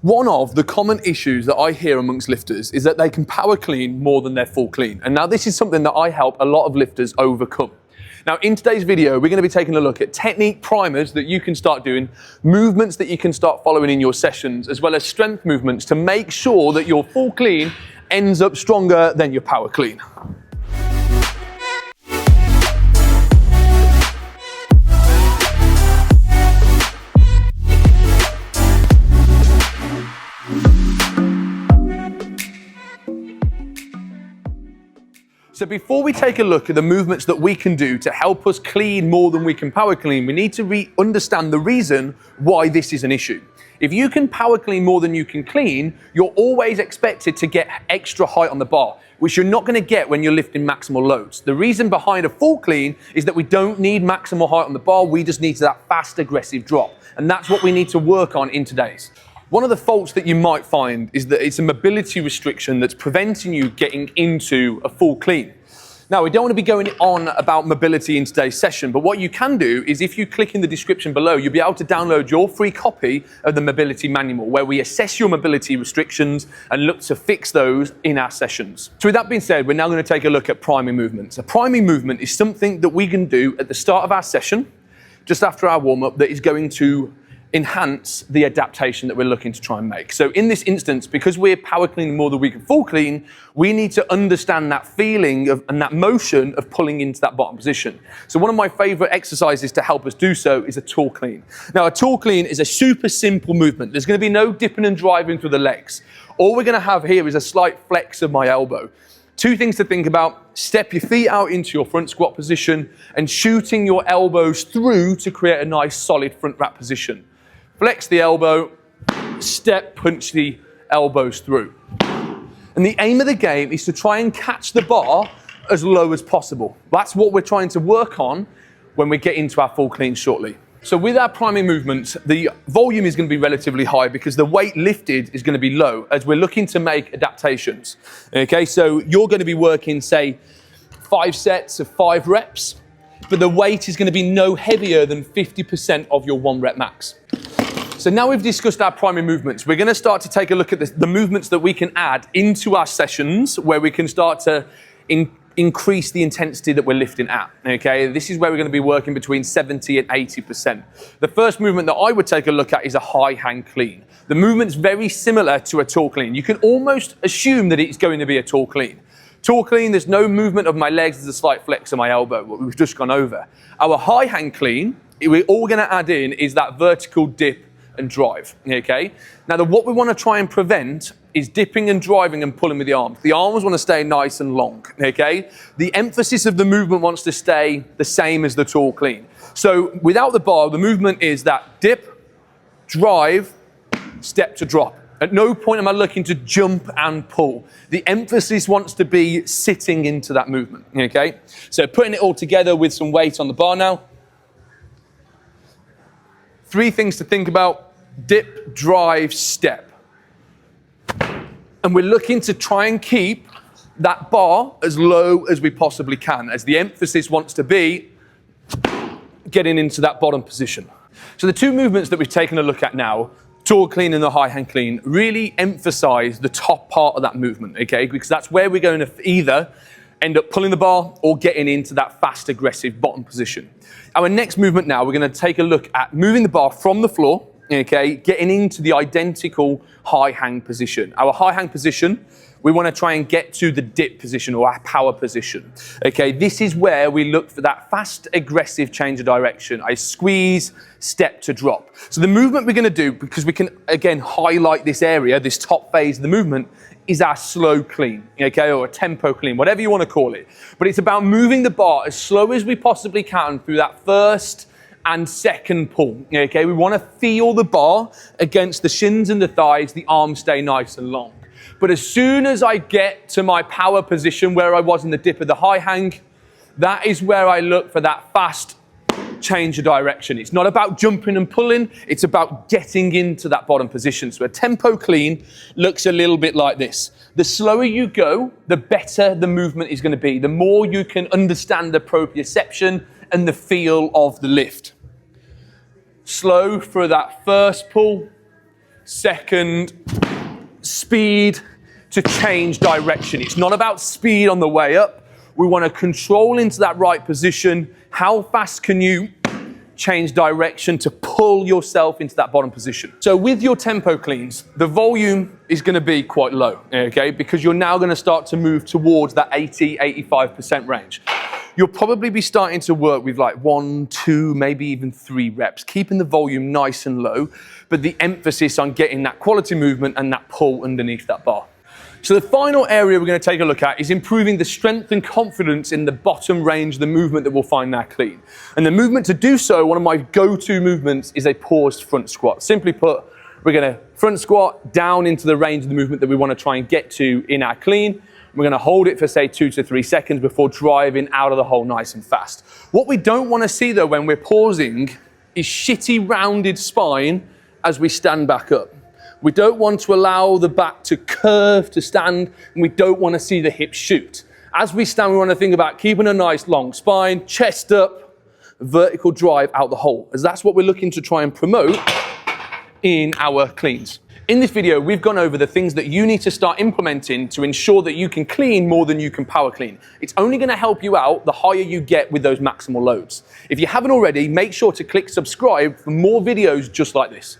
One of the common issues that I hear amongst lifters is that they can power clean more than their full clean. And now this is something that I help a lot of lifters overcome. Now in today's video, we're going to be taking a look at technique primers that you can start doing, movements that you can start following in your sessions, as well as strength movements to make sure that your full clean ends up stronger than your power clean. So before we take a look at the movements that we can do to help us clean more than we can power clean, we need to understand the reason why this is an issue. If you can power clean more than you can clean, you're always expected to get extra height on the bar, which you're not going to get when you're lifting maximal loads. The reason behind a full clean is that we don't need maximal height on the bar, we just need that fast, aggressive drop. And that's what we need to work on in today's. One of the faults that you might find is that it's a mobility restriction that's preventing you getting into a full clean. Now, we don't want to be going on about mobility in today's session, but what you can do is if you click in the description below, you'll be able to download your free copy of the Mobility Manual, where we assess your mobility restrictions and look to fix those in our sessions. So with that being said, we're now going to take a look at priming movements. A priming movement is something that we can do at the start of our session, just after our warm-up, that is going to enhance the adaptation that we're looking to try and make. So in this instance, because we're power cleaning more than we can full clean, we need to understand that feeling of, and that motion of pulling into that bottom position. So one of my favorite exercises to help us do so is a tall clean. Now a tall clean is a super simple movement. There's going to be no dipping and driving through the legs. All we're going to have here is a slight flex of my elbow. Two things to think about: step your feet out into your front squat position and shooting your elbows through to create a nice solid front wrap position. Flex the elbow, step, punch the elbows through. And the aim of the game is to try and catch the bar as low as possible. That's what we're trying to work on when we get into our full clean shortly. So with our priming movements, the volume is going to be relatively high because the weight lifted is going to be low as we're looking to make adaptations. Okay, so you're going to be working, say, 5 sets of 5 reps, but the weight is going to be no heavier than 50% of your 1 rep max. So now we've discussed our primary movements, we're going to start to take a look at the movements that we can add into our sessions where we can start to increase the intensity that we're lifting at. Okay, this is where we're going to be working between 70 and 80%. The first movement that I would take a look at is a high hang clean. The movement's very similar to a tall clean. You can almost assume that it's going to be a tall clean. Tall clean, there's no movement of my legs, there's a slight flex of my elbow, what we've just gone over. Our high hang clean, we're all going to add in is that vertical dip and drive, okay? Now, what we want to try and prevent is dipping and driving and pulling with the arms. The arms want to stay nice and long, okay? The emphasis of the movement wants to stay the same as the tall clean. So without the bar, the movement is that dip, drive, step to drop. At no point am I looking to jump and pull. The emphasis wants to be sitting into that movement, okay? So putting it all together with some weight on the bar now. 3 things to think about: dip, drive, step. And we're looking to try and keep that bar as low as we possibly can, as the emphasis wants to be getting into that bottom position. So the 2 movements that we've taken a look at now, tall clean and the high hang clean, really emphasize the top part of that movement, okay? Because that's where we're going to either end up pulling the bar or getting into that fast, aggressive bottom position. Our next movement now, we're going to take a look at moving the bar from the floor, okay, getting into the identical high hang position. Our high hang position, we want to try and get to the dip position or our power position. Okay, this is where we look for that fast, aggressive change of direction. I squeeze, step to drop. So the movement we're going to do, because we can, again, highlight this area, this top phase of the movement, is our slow clean, okay, or a tempo clean, whatever you want to call it. But it's about moving the bar as slow as we possibly can through that first and second pull, okay? We want to feel the bar against the shins and the thighs, the arms stay nice and long. But as soon as I get to my power position where I was in the dip of the high hang, that is where I look for that fast change of direction. It's not about jumping and pulling, it's about getting into that bottom position. So a tempo clean looks a little bit like this. The slower you go, the better the movement is going to be. The more you can understand the proprioception and the feel of the lift. Slow for that first pull, second, speed to change direction. It's not about speed on the way up. We want to control into that right position. How fast can you change direction to pull yourself into that bottom position? So with your tempo cleans, the volume is going to be quite low, okay? Because you're now going to start to move towards that 80-85% range. You'll probably be starting to work with like 1, 2, maybe even 3 reps, keeping the volume nice and low, but the emphasis on getting that quality movement and that pull underneath that bar. So the final area we're going to take a look at is improving the strength and confidence in the bottom range of the movement that we'll find there clean. And the movement to do so, one of my go-to movements is a paused front squat. Simply put, we're going to front squat down into the range of the movement that we want to try and get to in our clean. We're going to hold it for say 2 to 3 seconds before driving out of the hole nice and fast. What we don't want to see though when we're pausing is shitty rounded spine as we stand back up. We don't want to allow the back to curve to stand, and we don't want to see the hips shoot. As we stand, we want to think about keeping a nice long spine, chest up, vertical drive out the hole, as that's what we're looking to try and promote in our cleans. In this video, we've gone over the things that you need to start implementing to ensure that you can clean more than you can power clean. It's only going to help you out the higher you get with those maximal loads. If you haven't already, make sure to click subscribe for more videos just like this.